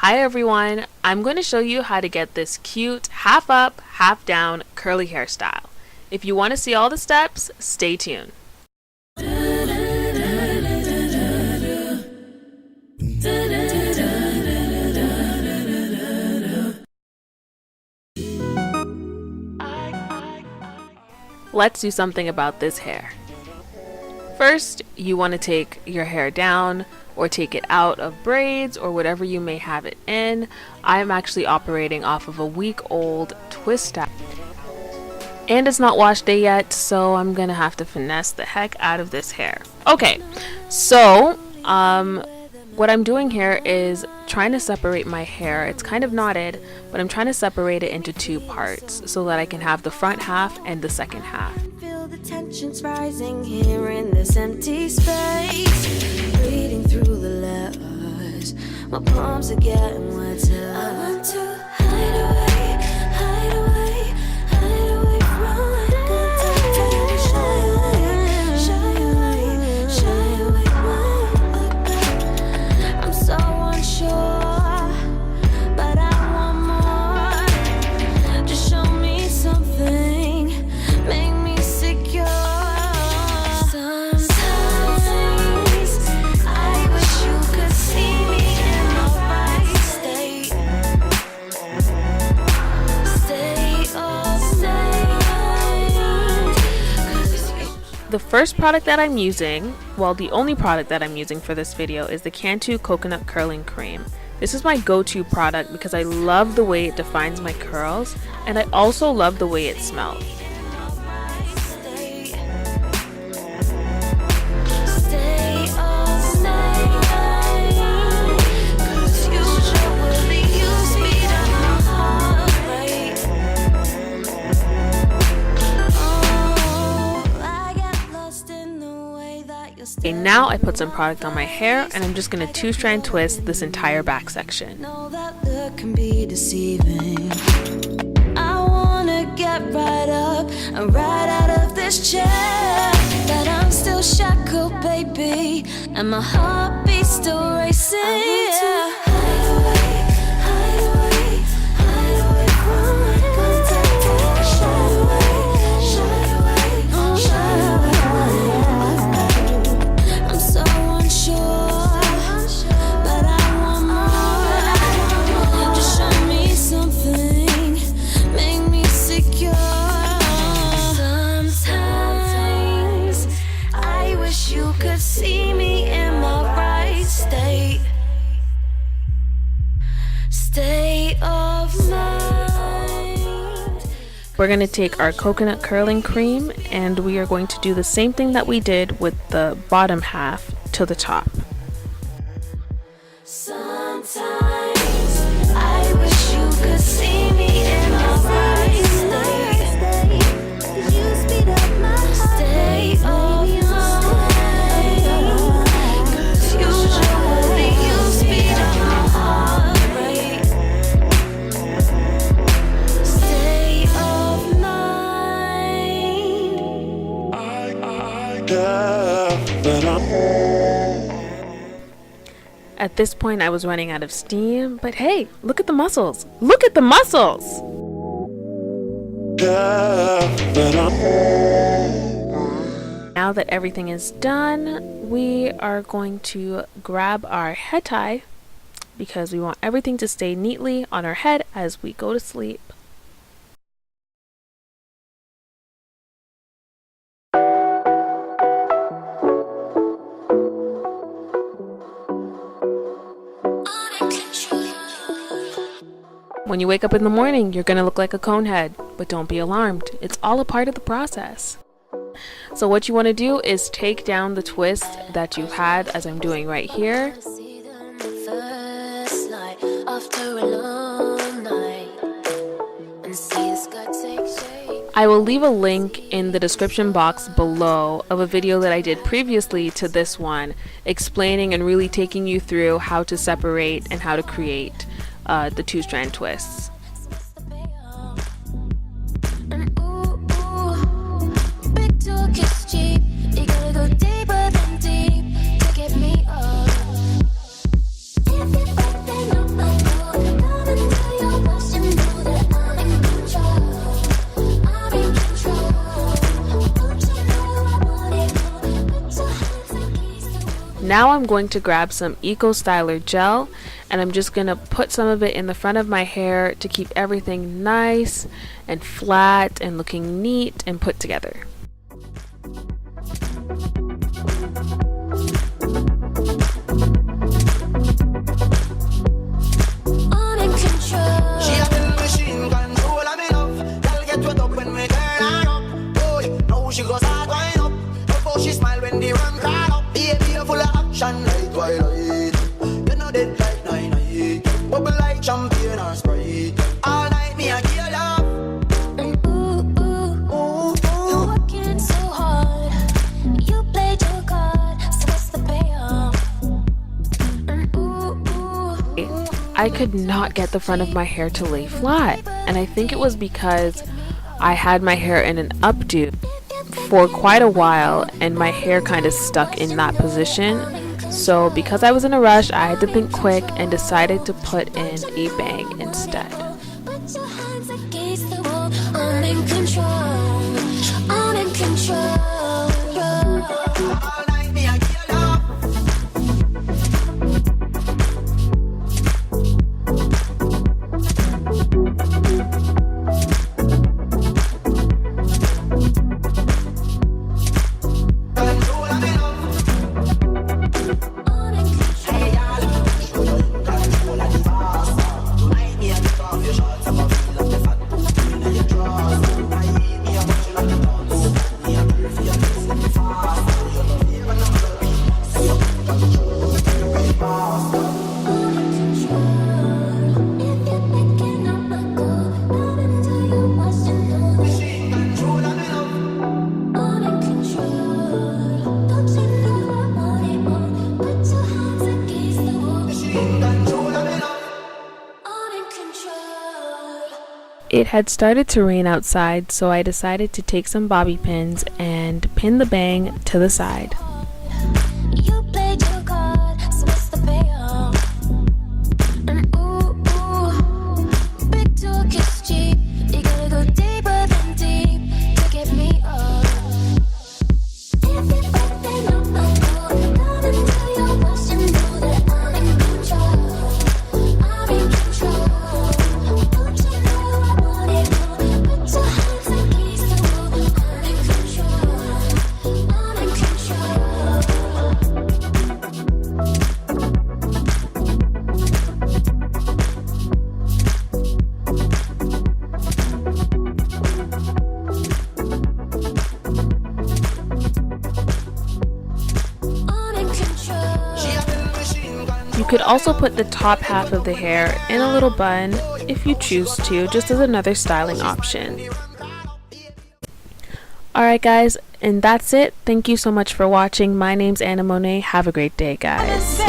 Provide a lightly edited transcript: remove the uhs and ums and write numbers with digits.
Hi everyone, I'm going to show you how to get this cute half up, half down curly hairstyle. If you want to see all the steps, stay tuned. Let's do something about this hair. First, you want to take your hair down or take it out of braids or whatever you may have it in. I'm actually operating off of a week-old twist style. And it's not wash day yet, so I'm gonna have to finesse the heck out of this hair. Okay, so what I'm doing here is trying to separate my hair. It's kind of knotted, but I'm trying to separate it into two parts so that I can have the front half and the second half. Feel the tensions rising here in this empty space. Reading through the letters, my palms are getting wetter. I want to hide away, hide away, hide away from my contact. Shy away, shy away, shy away from I'm so unsure, but I want more. Just show me something, make me secure. Sometimes I wish you could see me in my right state. State of mind. The first product that I'm using, well, the only product that I'm using for this video is the Cantu Coconut Curling Cream. This is my go-to product because I love the way it defines my curls, and I also love the way it smells. Okay, now I put some product on my hair and I'm just going to two-strand twist this entire back section. Know that look can be deceiving. I wanna get right up and right out of this chair, but I'm still shackled, baby, and my heartbeat's still racing. I want to hide away, hide away, hide away from my contact. Shy away, shy away, shy away. I'm so unsure, but I want more. Just show me something, make me secure. Sometimes I wish you could see me in my right state. State of mind. We're going to take our coconut curling cream and we are going to do the same thing that we did with the bottom half to the top. Sometimes I wish you could see me in my right state. Could you speed up my state of mind? 'Cause usually you speed up my heart rate. State of mind. At this point I was running out of steam, but hey, look at the muscles! Look at the muscles! Now that everything is done, we are going to grab our head tie because we want everything to stay neatly on our head as we go to sleep. When you wake up in the morning, you're gonna look like a cone head, but don't be alarmed. It's all a part of the process. So what you want to do is take down the twist that you had, as I'm doing right here. I will leave a link in the description box below of a video that I did previously to this one, explaining and really taking you through how to separate and how to create the two-strand twists. Now I'm going to grab some Ecostyler gel, and I'm just going to put some of it in the front of my hair to keep everything nice and flat and looking neat and put together. She goes hard wind up, how she smile when the run crawl up. Baby, you're full of action like twilight. You know that like 9 bubble like champagne or Sprite. All night me I give you love. You're working so hard. You played your card, so what's the payoff? I could not get the front of my hair to lay flat, and I think it was because I had my hair in an updo for quite a while and my hair kind of stuck in that position. So because I was in a rush, I had to think quick and decided to put in a bang instead. Put your hands against the wall. I'm in control. I'm in control. All night me I give you love. It had started to rain outside, so I decided to take some bobby pins and pin the bang to the side. You played your card, so what's the payoff? Big talk is cheap. You gotta go deeper than deep to get me up. If you're fucking up my goal, down until you're washed, you know that I'm in control. I'm in control. Don't you know I want it all? Put your hands against the wall. I'm in control. I'm in control. I'm in control. You could also put the top half of the hair in a little bun if you choose to, just as another styling option. Alright guys, and that's it. Thank you so much for watching. My name's Anna Monet. Have a great day, guys.